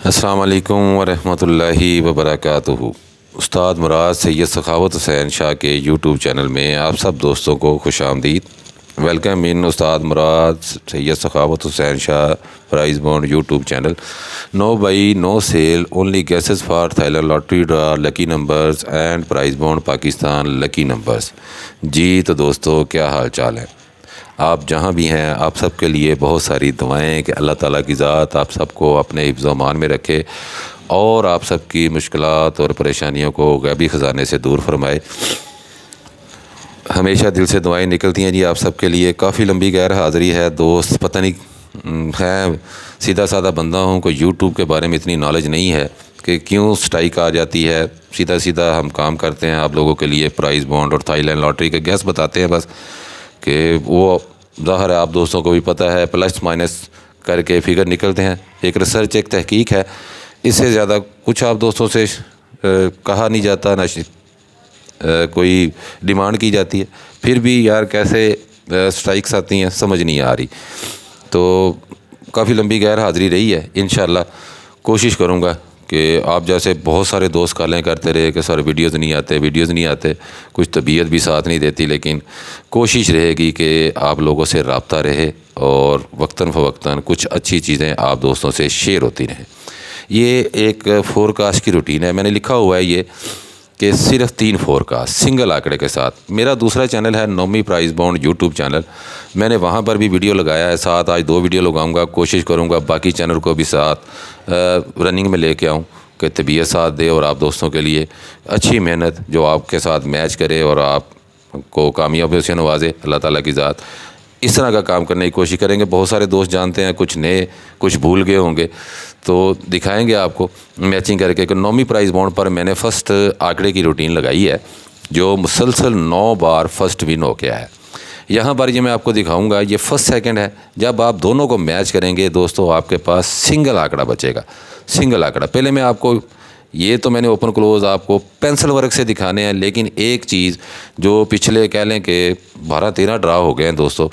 अस्सलाम वालेकुम वरहमतुल्लाहि वबरकातुहू। उस्ताद मुराद सैयद सखावत हुसैन शाह के यूट्यूब चैनल में आप सब दोस्तों को खुशामदीद। Welcome in Ustad Murad Syed Sakhawat Hussain Shah prize bond YouTube channel. No buy no sale, only guesses for Thailand lottery draw, lucky numbers and prize bond Pakistan lucky numbers. जी तो दोस्तों, क्या हाल चाल है? आप जहाँ भी हैं, आप सब के लिए बहुत सारी दुआएं कि अल्लाह ताला की ज़ात आप सबको अपने हिफ्ज़ अमान में रखे और आप सबकी मुश्किलात और परेशानियों को गैबी ख़जाने से दूर फरमाए। हमेशा दिल से दुआएं निकलती हैं जी आप सब के लिए। काफ़ी लंबी गैर हाज़िरी है दोस्त, पता नहीं है, सीधा साधा बंदा हूँ, कोई यूट्यूब के बारे में इतनी नॉलेज नहीं है कि क्यों स्ट्राइक आ जाती है। सीधा सीधा हम काम करते हैं आप लोगों के लिए, प्राइज़ बॉन्ड और थाईलैंड लॉटरी के गैस बताते हैं बस, कि वो ज़ाहिर है आप दोस्तों को भी पता है, प्लस माइनस करके फ़िगर निकलते हैं। एक रिसर्च, एक तहकीक है, इससे ज़्यादा कुछ आप दोस्तों से कहा नहीं जाता, ना कोई डिमांड की जाती है। फिर भी यार कैसे स्ट्राइक्स आती हैं समझ नहीं आ रही। तो काफ़ी लंबी गैर हाज़िरी रही है। इंशाल्लाह कोशिश करूँगा कि आप जैसे बहुत सारे दोस्त कॉलें करते रहे कि सर वीडियोज़ नहीं आते, कुछ तबीयत भी साथ नहीं देती, लेकिन कोशिश रहेगी कि आप लोगों से रब्ता रहे और वक्तन फ़वक्तन कुछ अच्छी चीज़ें आप दोस्तों से शेयर होती रहें। ये एक फ़ोरकास्ट की रूटीन है। मैंने लिखा हुआ है ये कि सिर्फ 3 फ़ोरकास्ट सिंगल आंकड़े के साथ। मेरा दूसरा चैनल है Nomi price bond YouTube channel, मैंने वहाँ पर भी वीडियो लगाया है, साथ आज 2 वीडियो लगाऊंगा। कोशिश करूँगा बाकी चैनल को भी साथ रनिंग में लेके आऊँ कि तबीयत साथ दे और आप दोस्तों के लिए अच्छी मेहनत जो आपके साथ मैच करे और आपको कामयाबी से नवाजे अल्लाह ताला की ज़ात। इस तरह का काम करने की कोशिश करेंगे। बहुत सारे दोस्त जानते हैं, कुछ नए, कुछ भूल गए होंगे, तो दिखाएंगे आपको मैचिंग करके कि नोमी प्राइज़ बॉन्ड पर मैंने फ़र्स्ट आंकड़े की रूटीन लगाई है जो मुसलसल 9 बार फर्स्ट विन हो गया है। यहाँ पर ये मैं आपको दिखाऊंगा, ये फर्स्ट सेकंड है। जब आप दोनों को मैच करेंगे दोस्तों, आपके पास सिंगल आंकड़ा बचेगा, सिंगल आंकड़ा। पहले मैं आपको, ये तो मैंने ओपन क्लोज़ आपको पेंसिल वर्क से दिखाने हैं, लेकिन एक चीज़ जो पिछले कह लें कि 12-13 ड्रा हो गए हैं दोस्तों,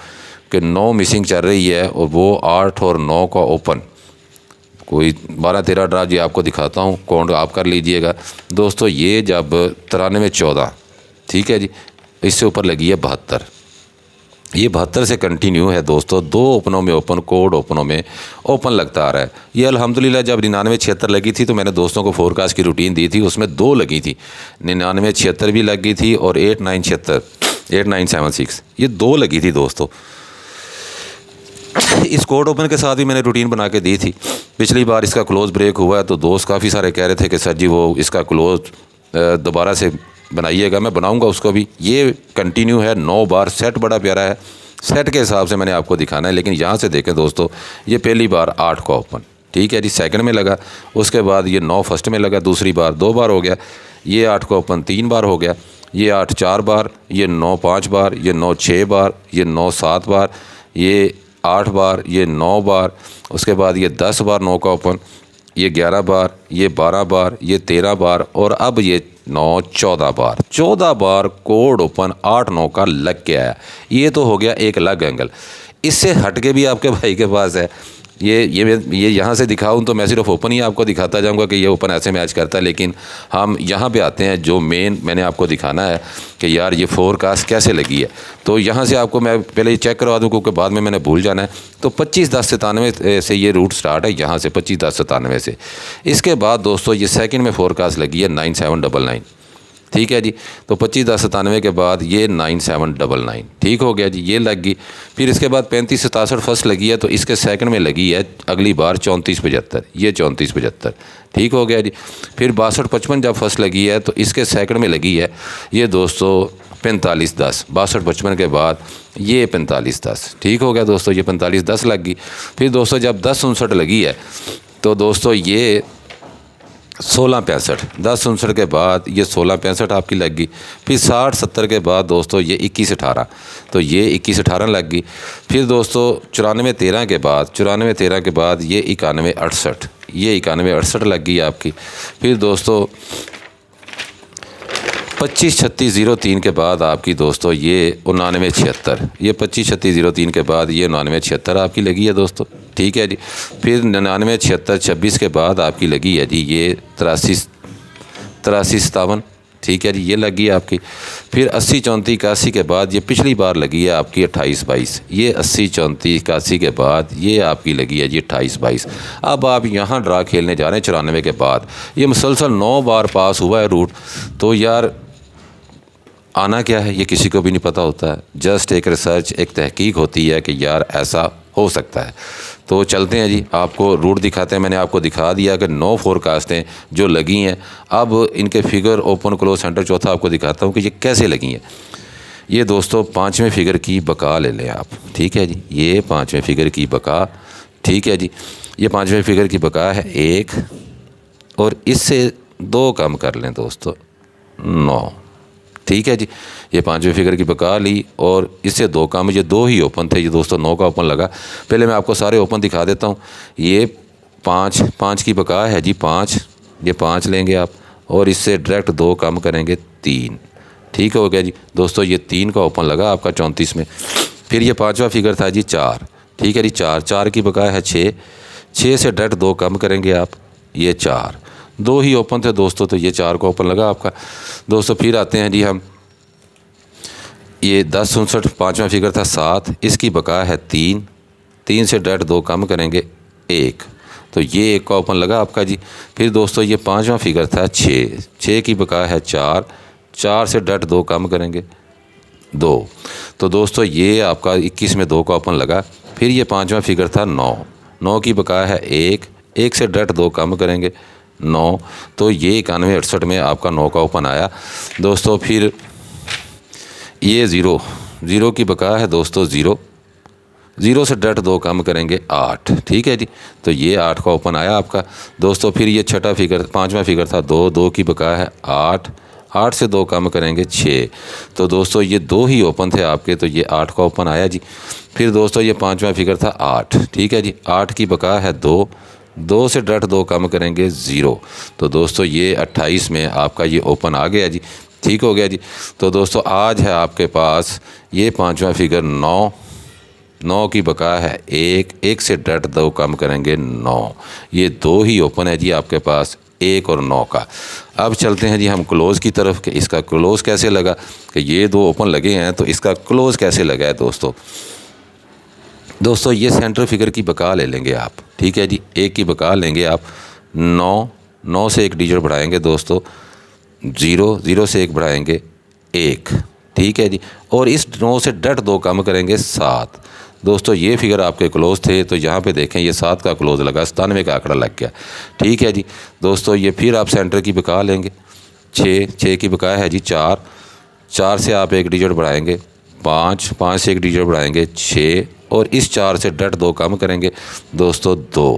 कि 9 मिसिंग चल रही है और वो 8 और 9 का ओपन, कोई 12-13 ड्रा जी आपको दिखाता हूँ, काउंट आप कर लीजिएगा दोस्तों। ये जब 93-14, ठीक है जी, इससे ऊपर लगी है 72, ये 72 से कंटिन्यू है दोस्तों। 2 ओपनों में ओपन, कोड ओपनों में ओपन लगता आ रहा है। ये अल्हम्दुलिल्लाह जब 99-76 लगी थी तो मैंने दोस्तों को फोरकास्ट की रूटीन दी थी, उसमें 2 लगी थी, 99-76 भी लगी थी और 8976 ये 2 लगी थी दोस्तों। इस कोड ओपन के साथ भी मैंने रूटीन बना के दी थी। पिछली बार इसका क्लोज़ ब्रेक हुआ है तो दोस्त काफ़ी सारे कह रहे थे कि सर जी वो इसका क्लोज़ दोबारा से बनाइएगा। मैं बनाऊंगा उसको भी। ये कंटिन्यू है 9 बार। सेट बड़ा प्यारा है, सेट के हिसाब से मैंने आपको दिखाना है। लेकिन यहाँ से देखें दोस्तों, ये पहली बार 8 का ओपन, ठीक है जी, सेकंड में लगा, उसके बाद ये 9 फर्स्ट में लगा, दूसरी बार 2 बार हो गया, ये 8 का ओपन 3 बार हो गया, ये 8 4 बार, ये 9 5 बार, ये 9 6 बार, ये 9 7 बार, ये 8 बार, ये 9 बार, उसके बाद ये 10 बार 9 का ओपन, ये 11 बार, ये 12 बार, ये 13 बार और अब ये 9 14 बार। 14 बार कोड ओपन 8-9 का लग के आया। ये तो हो गया एक अलग एंगल। इससे हट के भी आपके भाई के पास है। ये यहाँ से दिखाऊं तो मैं सिर्फ ओपन ही आपको दिखाता जाऊंगा कि ये ओपन ऐसे मैच करता है, लेकिन हम यहाँ पे आते हैं जो मेन मैंने आपको दिखाना है कि यार ये फोरकास्ट कैसे लगी है। तो यहाँ से आपको मैं पहले चेक करवा दूँ क्योंकि बाद में मैंने भूल जाना है। तो 25-10-97 से ये रूट स्टार्ट है, यहाँ से 25-10-97 से। इसके बाद दोस्तों ये सेकंड में फोरकास्ट लगी है 9799, ठीक है जी। तो 25-10-97 के बाद ये 9799, ठीक हो गया जी, ये लग गई। फिर इसके बाद 35-67 फर्स्ट लगी है, तो इसके सेकंड में लगी है अगली बार 34-75, ये 34-75, ठीक हो गया जी। फिर 62-55 जब फर्स्ट लगी है तो इसके सेकंड में लगी है ये दोस्तों 45-10, 62-55 के बाद ये 45-10, ठीक हो गया दोस्तों, ये 45-10 लग गई। फिर दोस्तों जब 10-59 लगी है तो दोस्तों ये 16-65, 10-59 के बाद ये 16-65 आपकी लग गई। फिर 60-70 के बाद दोस्तों ये 21-18, तो ये 21-18 लग गई। फिर दोस्तों 94-13 के बाद ये 91-68, ये 91-68 लग गई आपकी। फिर दोस्तों 25-36-03 के बाद आपकी दोस्तों ये 99-76, ये 25-36-03 के बाद ये 99-76 आपकी लगी है दोस्तों, ठीक है जी। फिर 99 76 26 के बाद आपकी लगी है जी ये 83 57, ठीक है जी, ये लगी है आपकी। फिर 80 34 81 के बाद ये पिछली बार लगी है आपकी 28 22। ये 80 34 81 के बाद ये आपकी लगी है जी 28 22। अब आप यहाँ ड्रा खेलने जा रहे हैं 94 के बाद। ये मुसलसल 9 बार पास हुआ है रूट। तो यार आना क्या है ये किसी को भी नहीं पता होता है। जस्ट एक रिसर्च, एक तहकीक होती है कि यार ऐसा हो सकता है। तो चलते हैं जी, आपको रूट दिखाते हैं। मैंने आपको दिखा दिया कि 9 फोरकास्टें जो लगी हैं। अब इनके फिगर ओपन क्लोज सेंटर चौथा आपको दिखाता हूँ कि ये कैसे लगी हैं। ये दोस्तों 5वें फिगर की बका ले लें आप, ठीक है जी। ये 5वें फिगर की बका, ठीक है जी। ये 5वें फिगर की बका है 1 और इससे 2 कम कर लें दोस्तों 9, ठीक है जी। ये 5वें फिगर की बका ली और इससे 2 का, मुझे 2 ही ओपन थे ये दोस्तों, 9 का ओपन लगा। पहले मैं आपको सारे ओपन दिखा देता हूँ। ये 5 की बका है जी 5, ये 5 लेंगे आप और इससे डायरेक्ट 2 कम करेंगे 3, ठीक हो गया जी दोस्तों। ये 3 का ओपन लगा आपका 34 में। फिर ये 5वां फिगर था जी 4, ठीक है जी। 4 की बका है 6 से डायरेक्ट 2 कम करेंगे आप, ये 4, 2 ही ओपन थे दोस्तों, तो ये 4 का ओपन लगा आपका दोस्तों। फिर आते हैं जी हम, ये 10 59 5वां फिगर था 7, इसकी बका है 3 से डायरेक्ट 2 कम करेंगे 1, तो ये 1 का ओपन लगा आपका जी। फिर दोस्तों ये 5वां फिगर था 6 की बका है 4 से डायरेक्ट 2 कम करेंगे 2, तो दोस्तों ये आपका 21 में 2 का ओपन लगा। फिर ये 5वां फिगर था 9 की बका है 1 से डायरेक्ट 2 कम करेंगे 9, तो ये 91 68 में आपका 9 का ओपन आया दोस्तों। फिर ये 0 की बका है दोस्तों 0 से डायरेक्ट 2 कम करेंगे 8, ठीक है जी। तो ये 8 का ओपन आया आपका दोस्तों। फिर ये 5वां फिगर था 2 की बका है 8 से 2 कम करेंगे 6, तो दोस्तों ये 2 ही ओपन थे आपके, तो ये 8 का ओपन आया जी। फिर दोस्तों ये 5वां फिगर था 8, ठीक है जी। 8 की बका है 2 से डायरेक्ट 2 कम करेंगे 0, तो दोस्तों ये 28 में आपका ये ओपन आ गया जी, ठीक हो गया जी। तो दोस्तों आज है आपके पास ये 5वां फिगर 9 की बका है 1 से डायरेक्ट 2 कम करेंगे 9, ये 2 ही ओपन है जी आपके पास 1 और 9 का। अब चलते हैं जी हम क्लोज़ की तरफ कि इसका क्लोज़ कैसे लगा, कि ये 2 ओपन लगे हैं तो इसका क्लोज़ कैसे लगा है दोस्तों। ये सेंटर फिगर की बका ले लेंगे आप, ठीक है जी। 1 की बका लेंगे आप, 9 से 1 डिजिट बढ़ाएंगे दोस्तों 0 से 1 बढ़ाएंगे 1, ठीक है जी। और इस 9 से डायरेक्ट 2 कम करेंगे 7 दोस्तों। ये फिगर आपके क्लोज़ थे, तो यहाँ पे देखें ये 7 का क्लोज़ लगा, 97 का आंकड़ा लग गया, ठीक है जी दोस्तों। ये फिर आप सेंटर की बका लेंगे 6 की बका है जी 4 से आप 1 डिजिट बढ़ाएंगे 5 से 1 डिजिट बढ़ाएंगे 6 और इस 4 से डायरेक्ट 2 कम करेंगे दोस्तों 2,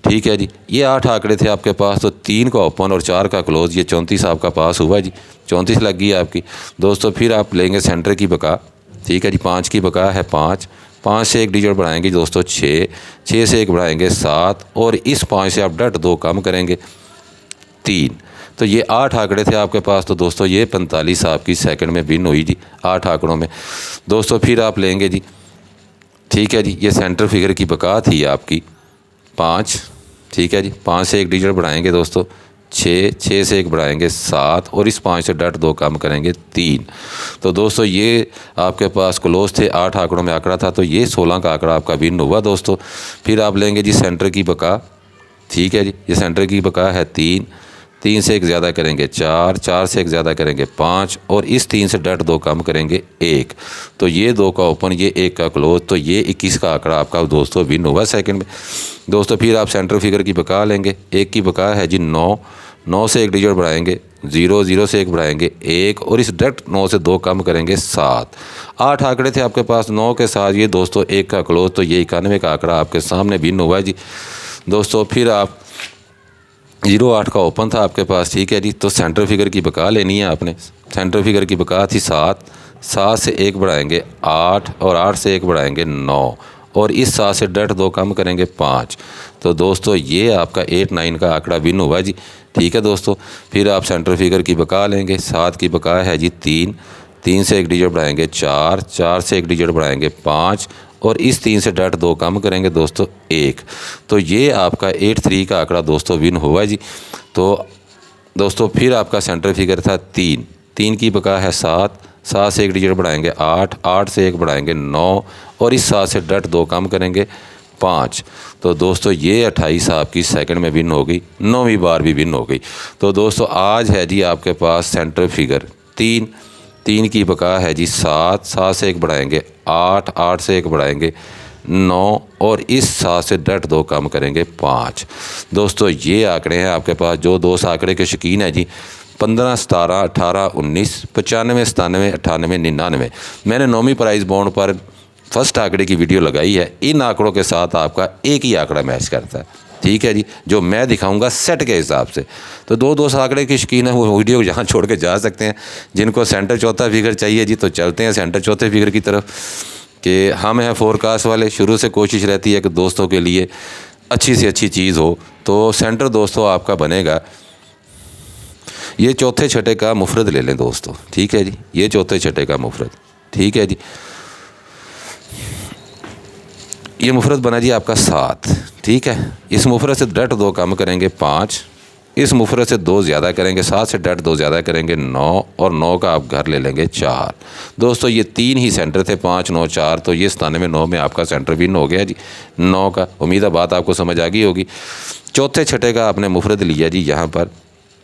ठीक है जी। ये 8 आंकड़े थे आपके पास, तो 3 का ओपन और 4 का क्लोज़, ये 34 आपका पास हुआ जी, 34 लग गई आपकी दोस्तों। फिर आप लेंगे सेंटर की बका, ठीक है जी। 5 की बका है 5 से 1 डिजिट बढ़ाएंगे दोस्तों 6 से 1 बढ़ाएंगे 7 और इस 5 से आप डायरेक्ट 2 कम करेंगे 3, तो ये 8 आंकड़े थे आपके पास। तो दोस्तों ये 45 आपकी सेकंड में बिन हुई जी 8 आंकड़ों में दोस्तों। फिर आप लेंगे जी, ठीक है जी। ये सेंटर फिगर की बका थी आपकी 5, ठीक है जी। 5 से 1 डिजिट बढ़ाएंगे दोस्तों 6 से 1 बढ़ाएंगे 7 और इस 5 से डायरेक्ट 2 कम करेंगे 3, तो दोस्तों ये आपके पास क्लोज थे, 8 आंकड़ों में आंकड़ा था, तो ये 16 का आंकड़ा आपका विन हुआ दोस्तों। फिर आप लेंगे जी सेंटर की बका, ठीक है जी। ये सेंटर की बका है 3 से 1 ज़्यादा करेंगे 4 से 1 ज़्यादा करेंगे 5 और इस 3 से डायरेक्ट 2 कम करेंगे 1, तो ये 2 का ओपन, ये 1 का क्लोज, तो ये 21 का आंकड़ा आपका दोस्तों विन हुआ सेकंड में दोस्तों। फिर आप सेंटर फिगर की बका लेंगे, 1 की बका है जी 9 से 1 डिजिट बढ़ाएंगे 0 से 1 बढ़ाएंगे 1 और इस डायरेक्ट 9 से 2 कम करेंगे 7, 8 आंकड़े थे आपके पास 9 के साथ ये दोस्तों 1 का क्लोज, तो ये 91 का आंकड़ा आपके सामने विन हुआ है जी दोस्तों। फिर आप 08 का ओपन था आपके पास, ठीक है जी। तो सेंटर फिगर की बका लेनी है आपने, सेंटर फिगर की बका थी 7 से 1 बढ़ाएंगे 8 और 8 से 1 बढ़ाएंगे 9 और इस 7 से डायरेक्ट 2 कम करेंगे 5, तो दोस्तों ये आपका 8-9 का आंकड़ा विन हुआ जी, ठीक है दोस्तों। फिर आप सेंटर फिगर की बका लेंगे, 7 की बका है जी 3 से 1 डिजिट बढ़ाएंगे 4 से 1 डिजिट बढ़ाएंगे 5 और इस 3 से डट 2 कम करेंगे दोस्तों 1। तो ये आपका 8-3 का आंकड़ा दोस्तों विन हुआ जी। तो दोस्तों फिर आपका सेंटर फिगर था 3 की बका है 7 से एक डिजिट बढ़ाएंगे 8 से एक बढ़ाएंगे 9 और इस 7 से डट 2 कम करेंगे 5। तो दोस्तों ये 28 आपकी सेकंड में विन हो गई, 9वीं बार भी विन हो गई। तो दोस्तों आज है जी आपके पास सेंटर फिगर 3 की बका है जी 7 से एक बढ़ाएंगे 8 से एक बढ़ाएंगे 9 और इस 7 से डट 2 कम करेंगे 5। दोस्तों ये आंकड़े हैं आपके पास। जो दोस्त आंकड़े के शौकीन है जी 15, 17, 18, 19, 95, 97, 98, 99 मैंने 9वीं प्राइज़ बॉन्ड पर फर्स्ट आंकड़े की वीडियो लगाई है। इन आंकड़ों के साथ आपका एक ही आंकड़ा मैच करता है, ठीक है जी, जो मैं दिखाऊंगा सेट के हिसाब से। तो दो आंकड़े की शौकीन है वो वीडियो यहाँ छोड़ के जा सकते हैं। जिनको सेंटर चौथा फिगर चाहिए जी तो चलते हैं सेंटर चौथे फिगर की तरफ। कि हम हैं फोरकास्ट वाले, शुरू से कोशिश रहती है कि दोस्तों के लिए अच्छी से अच्छी चीज़ हो। तो सेंटर दोस्तों आपका बनेगा, ये चौथे छठे का मुफरद ले लें दोस्तों, ठीक है जी, ये चौथे छठे का मुफरद, ठीक है जी। ये मुफरत बना जी आपका 7, ठीक है। इस मुफरत से डट 2 कम करेंगे 5, इस मुफरत से 2 ज़्यादा करेंगे 7 से डट 2 ज़्यादा करेंगे 9 और 9 का आप घर ले लेंगे 4। दोस्तों ये 3 ही सेंटर थे 5, 9, 4। तो ये 97, 9 में आपका सेंटर विन हो गया जी 9 का। उम्मीद है बात आपको समझ आ गई होगी। चौथे छठे का आपने मुफरत लिया जी यहाँ पर,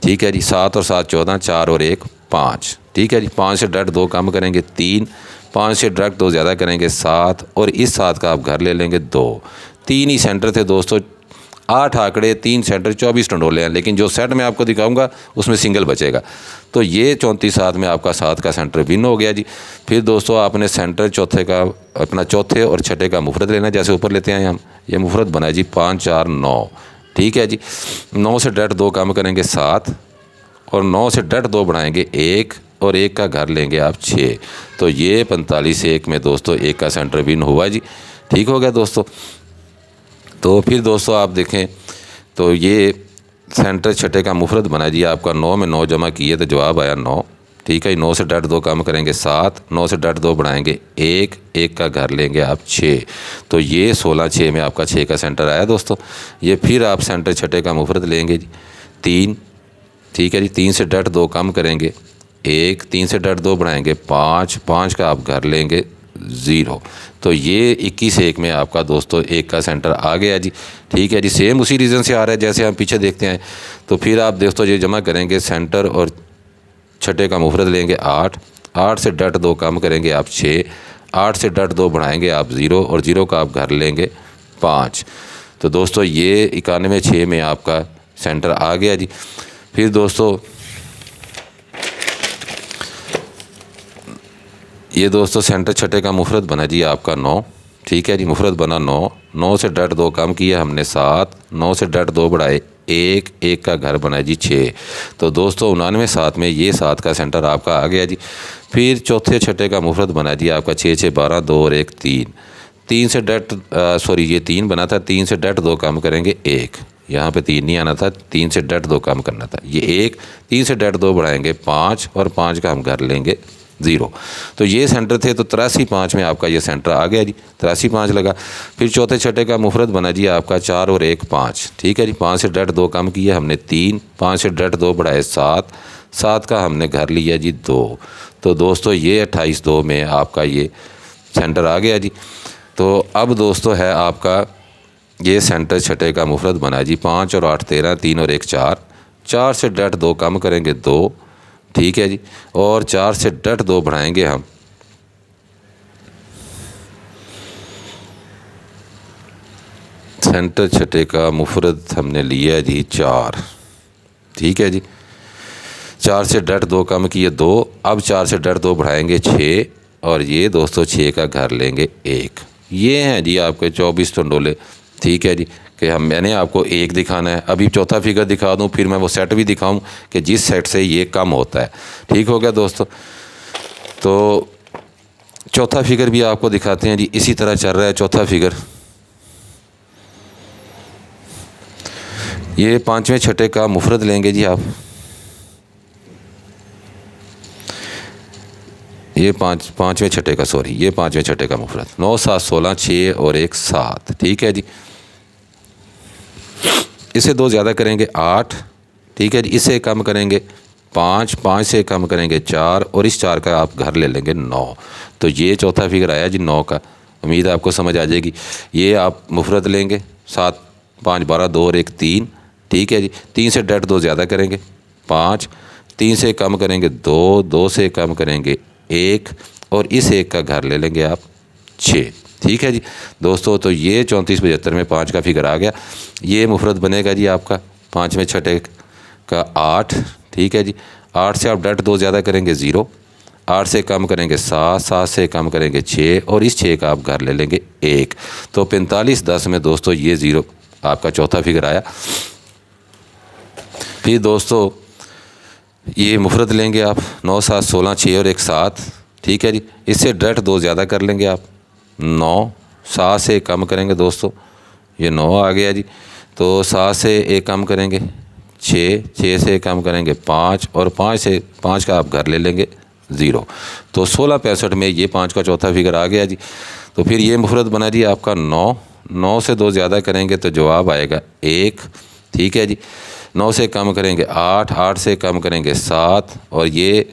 ठीक है जी। 7 और 7 14, 4 और 1 5, ठीक है जी। 5 से डट 2 कम करेंगे 3, 5 से डट 2 ज़्यादा करेंगे 7 और इस 7 का आप घर ले लेंगे 2। 3 ही सेंटर थे दोस्तों, 8 आंकड़े 3 सेंटर 24 टंडोले हैं, लेकिन जो सेट मैं आपको दिखाऊंगा उसमें सिंगल बचेगा। तो ये 34 7 में आपका 7 का सेंटर विन हो गया जी। फिर दोस्तों आपने सेंटर चौथे का अपना चौथे और छठे का मुफरत लेना, जैसे ऊपर लेते हैं हम। ये मुफरत बना जी 5 4 9, ठीक है जी। 9 से डट 2 कम करेंगे 7 और 9 से डट 2 बढ़ाएंगे 1 और 1 का घर लेंगे आप 6। तो ये 45 1 में दोस्तों 1 का सेंटर विन हुआ जी, ठीक हो गया दोस्तों। तो फिर दोस्तों आप देखें तो ये सेंटर छठे का मुफरत बना जी आपका 9 में 9 जमा किए तो जवाब आया 9, ठीक है। 9 से डट 2 कम करेंगे 7, 9 से डट 2 बढ़ाएंगे 1 का घर लेंगे आप 6। तो ये 16 6 में आपका 6 का सेंटर आया दोस्तों। ये फिर आप सेंटर छठे का मुफरत लेंगे जी 3, ठीक है जी। 3 से डट 2 कम करेंगे 1, 3 से डट 2 बढ़ाएंगे 5 का आप घर लेंगे 0। तो ये 21 1 में आपका दोस्तों 1 का सेंटर आ गया जी, ठीक है जी। सेम उसी रीज़न से आ रहा है जैसे हम पीछे देखते हैं। तो फिर आप दोस्तों ये जमा करेंगे सेंटर और छठे का मुफरत लेंगे 8 से डट 2 कम करेंगे आप 6, 8 से डट 2 बढ़ाएंगे आप 0 और 0 का आप घर लेंगे 5। तो दोस्तों ये 91 6 में आपका सेंटर आ गया जी। फिर दोस्तों ये दोस्तों सेंटर छठे का मुफरत बना जी आपका 9, ठीक है जी। मुफरत बना 9 से डट 2 कम किया हमने 7, 9 से डट 2 बढ़ाए 1 का घर बना जी 6। तो दोस्तों 99 7 में ये 7 का सेंटर आपका आ गया जी। फिर चौथे छठे का मुफरत बना जी आपका 6 6 12 2 और 1 3 से डट ये 3 बना था, 3 से डट 2 कम करेंगे 1, यहाँ पे 3 नहीं आना था, 3 से डट 2 कम करना था। ये 1, 3 से डट 2 बढ़ाएंगे 5 और 5 का हम घर लेंगे 0। तो ये सेंटर थे। तो 83 5 में आपका ये सेंटर आ गया जी, 83 5 लगा। फिर चौथे छठे का मुफरत बना जी आपका 4 और 1 5, ठीक है जी। 5 से डट 2 कम किया हमने 3, 5 से डट 2 बढ़ाए 7 का हमने घर लिया जी 2। तो दोस्तों ये 28 2 में आपका ये सेंटर आ गया जी। तो अब दोस्तों है आपका ये सेंटर छठे का मुफरत बना जी 5 और 8 13, 3 और 1 4 से डट 2 कम करेंगे 2, ठीक है जी। और 4 से डट 2 बढ़ाएंगे हम सेंटर छठे का मुफरत हमने लिया जी 4, ठीक है जी। 4 से डट 2 कम किए 2, अब 4 से डट 2 बढ़ाएंगे 6 और ये दोस्तों 6 का घर लेंगे 1। ये हैं जी आपके 24 टंडोले, ठीक है जी। कि मैंने आपको 1 दिखाना है, अभी चौथा फिगर दिखा दूं, फिर मैं वो सेट भी दिखाऊं कि जिस सेट से ये कम होता है, ठीक हो गया दोस्तों। तो चौथा फिगर भी आपको दिखाते हैं जी। इसी तरह चल रहा है चौथा फिगर। ये 5वें छठे का मुफरत लेंगे जी आप। ये पाँचवें छठे का, सॉरी ये पाँचवें छठे का मुफरत। 9 7 16, 6 और 1 7, ठीक है जी। इसे 2 ज़्यादा करेंगे 8, ठीक है जी। इसे कम करेंगे 5, 5 से कम करेंगे 4 और इस 4 का आप घर ले लेंगे 9। तो ये चौथा फिगर आया जी 9 का। उम्मीद है आपको समझ आ जाएगी। ये आप मुफरत लेंगे 7 5 12, 2 और 1 3, ठीक है जी। 3 से डायरेक्ट 2 ज़्यादा करेंगे 5, 3 से कम करेंगे 2, 2 से कम करेंगे 1 और इस 1 का घर ले लेंगे आप 6, ठीक है जी दोस्तों। तो ये 34 75 में 5 का फिगर आ गया। ये मुफरत बनेगा जी आपका पाँचवें छठे का 8, ठीक है जी। 8 से आप डायरेक्ट 2 ज़्यादा करेंगे 0, 8 से कम करेंगे 7, 7 से कम करेंगे 6 और इस 6 का आप घर ले लेंगे 1। तो 45 10 में दोस्तों ये 0 आपका चौथा फिगर आया। फिर दोस्तों ये मुफरत लेंगे आप 9 7 16, 6 और 1 7, ठीक है जी। इससे डायरेक्ट 2 ज़्यादा कर लेंगे आप 9, 7 से कम करेंगे दोस्तों ये 9 आ गया जी। तो 7 से 1 कम करेंगे 6, 6 से कम करेंगे 5 और 5 का आप घर ले लेंगे 0। तो 16 65 में ये 5 का चौथा फिगर आ गया जी। तो फिर ये मुफरत बना जी आपका 9, 9 से 2 ज़्यादा करेंगे तो जवाब आएगा 1, ठीक है जी। 9 से कम करेंगे 8, 8 से कम करेंगे 7 और ये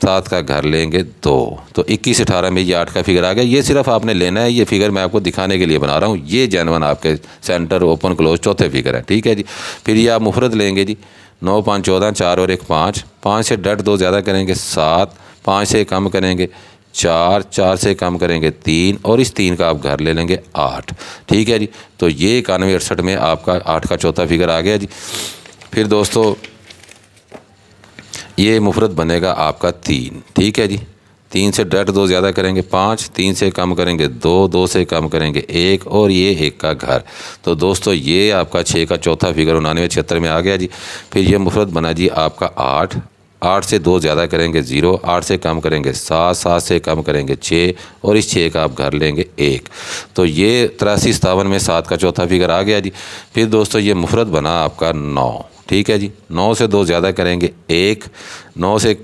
7 का घर लेंगे 2। तो 21 18 में ये 8 का फिगर आ गया। ये सिर्फ आपने लेना है, ये फिगर मैं आपको दिखाने के लिए बना रहा हूँ। ये जेनवन आपके सेंटर ओपन क्लोज चौथे फिगर है, ठीक है जी। फिर ये आप मुफरत लेंगे जी 9 5 14, 4 और 1 5, 5 से डायरेक्ट 2 ज़्यादा करेंगे 7, 5 से कम करेंगे 4, 4 से कम करेंगे 3 और इस 3 का आप घर ले लेंगे 8, ठीक है जी। तो ये 91 68 में आपका 8 का चौथा फिगर आ गया जी। फिर दोस्तों ये मुफरत बनेगा आपका 3, ठीक है जी। 3 से डायरेक्ट 2 ज़्यादा करेंगे 5, 3 से कम करेंगे 2, 2 से कम करेंगे 1 और ये 1 का घर। तो दोस्तों ये आपका 6 का चौथा फिगर 99 76 में आ गया जी। फिर ये मुफरत बना जी आपका 8, 8 से 2 ज़्यादा करेंगे 0, 8 से कम करेंगे 7, 7 से कम करेंगे 6 और इस 6 का आप घर लेंगे 1। तो ये 83 57 में 7 का चौथा फिगर आ गया जी। फिर दोस्तों ये मुफरत बना आपका 9, ठीक है जी। 9 से 2 ज़्यादा करेंगे 1, 9 से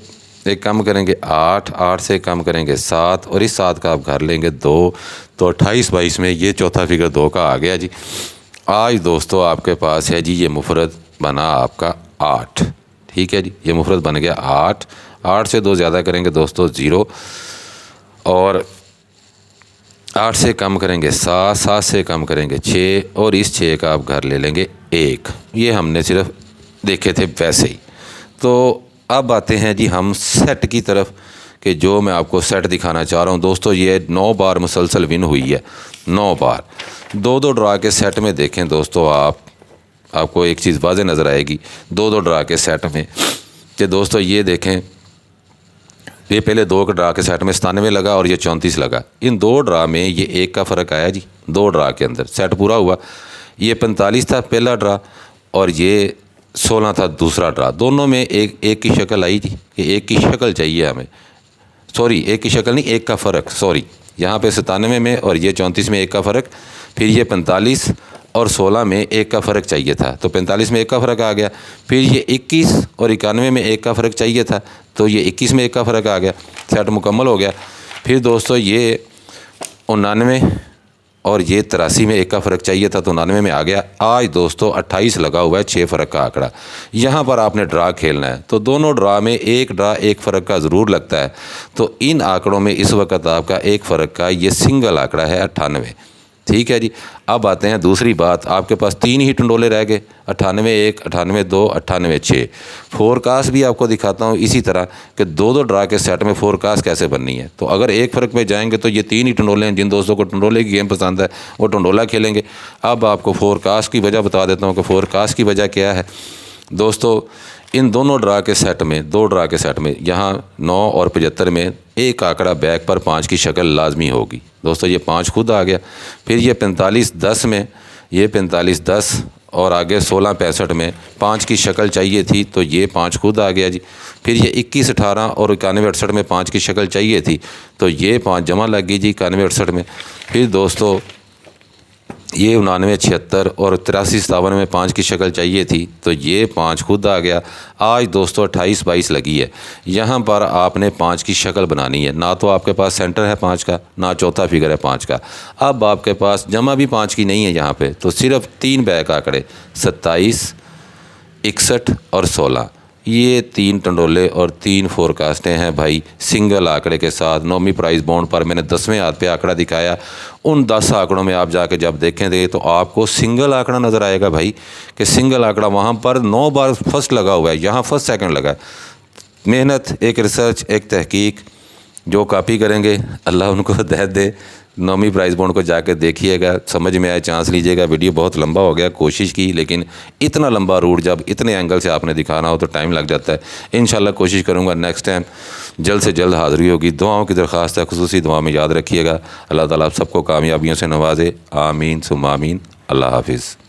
1 कम करेंगे 8, 8 से कम करेंगे 7 और इस 7 का आप घर लेंगे 2। तो 28 22 में ये चौथा फिगर 2 का आ गया जी। आज दोस्तों आपके पास है जी ये मुफरत बना आपका 8, ठीक है जी। ये मुफरत बन गया 8, 8 से 2 ज़्यादा करेंगे दोस्तों 0 और 8 से कम करेंगे 7, 7 से कम करेंगे 6 और इस 6 का आप घर ले लेंगे 1। ये हमने सिर्फ देखे थे वैसे ही। तो अब आते हैं जी हम सेट की तरफ कि जो मैं आपको सेट दिखाना चाह रहा हूँ दोस्तों। ये 9 बार मुसलसल विन हुई है, 9 बार 2-2 ड्रा के सेट में देखें दोस्तों आपको एक चीज़ वाज़े नज़र आएगी 2-2 ड्रा के सेट में कि दोस्तों ये देखें, ये पहले 2 के ड्रा के सेट में 97 लगा और ये 34 लगा। इन 2 ड्रा में ये 1 का फ़र्क आया जी। 2 ड्रा के अंदर सेट पूरा हुआ। ये 45 था पहला ड्रा और ये 16 था दूसरा ड्रा। दोनों में एक की शक्ल आई जी कि एक की शक्ल चाहिए हमें, सॉरी एक की शक्ल नहीं, एक का फ़र्क, सॉरी यहाँ पे 97 में और ये 34 में 1 का फ़र्क। फिर ये 45 और 16 में 1 का फ़र्क चाहिए था तो 45 में 1 का फ़र्क आ गया। फिर ये 21 और 91 में 1 का फ़र्क चाहिए था तो ये 21 में 1 का फ़र्क आ गया। सेट मुकम्मल हो गया। फिर दोस्तों ये 99 और ये 83 में 1 का फ़र्क चाहिए था तो 99 में आ गया। आज दोस्तों 28 लगा हुआ है 6 फ़र्क का आंकड़ा। यहाँ पर आपने ड्रा खेलना है तो दोनों ड्रा में एक ड्रा 1 फ़र्क का ज़रूर लगता है। तो इन आंकड़ों में इस वक्त आपका 1 फ़र्क का ये सिंगल आंकड़ा है 98, ठीक है जी। अब आते हैं दूसरी बात, आपके पास 3 ही टंडोले रह गए 98 1, 98 2, 98 6। फोरकास्ट भी आपको दिखाता हूँ इसी तरह कि 2-2 ड्रा के सेट में फोरकास्ट कैसे बननी है। तो अगर 1 फ़र्क में जाएंगे तो ये 3 ही टंडोले हैं। जिन दोस्तों को टंडोले की गेम पसंद है वो टंडोला खेलेंगे। अब आपको फोरकास्ट की वजह बता देता हूँ कि फोरकास्ट की वजह क्या है दोस्तों। इन दोनों ड्रा के सेट में, 2 ड्रा के सेट में यहाँ 9 और 75 में एक आंकड़ा बैक पर 5 की शक्ल लाजमी होगी दोस्तों। ये 5 खुद आ गया। फिर ये 45 10 में ये 45 10 और आगे 16 65 में 5 की शक्ल चाहिए थी तो ये 5 खुद आ गया जी। फिर ये 21 18 और 91 68 में 5 की शक्ल चाहिए थी तो ये 5 जमा लग गई जी 91 68 में। फिर दोस्तों ये 9976 और 8357 में 5 की शक्ल चाहिए थी, तो ये 5 खुद आ गया। आज दोस्तों 28-22 लगी है। यहाँ पर आपने 5 की शक्ल बनानी है। ना तो आपके पास सेंटर है 5 का, ना चौथा फिगर है 5 का। अब आपके पास जमा भी 5 की नहीं है यहाँ पे, तो सिर्फ 3 बैक आंकड़े 27, 61 और 16, ये 3 टंडोले और 3 फोरकास्टें हैं भाई, सिंगल आंकड़े के साथ। नॉमी प्राइस बॉन्ड पर मैंने 10वें हाथ पे आंकड़ा दिखाया। उन 10 आंकड़ों में आप जाके जब देखेंगे तो आपको सिंगल आंकड़ा नज़र आएगा भाई, कि सिंगल आंकड़ा वहाँ पर 9 बार फर्स्ट लगा हुआ है, यहाँ फर्स्ट सेकंड लगा है। मेहनत, एक रिसर्च, एक तहकीक, जो कॉपी करेंगे अल्लाह उनको हिदायत दे। नॉमी प्राइस बॉन्ड को जाकर देखिएगा, समझ में आए चांस लीजिएगा। वीडियो बहुत लंबा हो गया, कोशिश की, लेकिन इतना लंबा रूट जब इतने एंगल से आपने दिखाना हो तो टाइम लग जाता है। इंशाल्लाह कोशिश करूँगा नेक्स्ट टाइम जल्द से जल्द हाज़िरी होगी। दुआओं की दरख्वास्त है, खुसूसी दुआ में याद रखिएगा। अल्लाह ताला आप सबको कामयाबियों से नवाजे। आमीन सुम्मा आमीन। अल्लाह हाफिज़।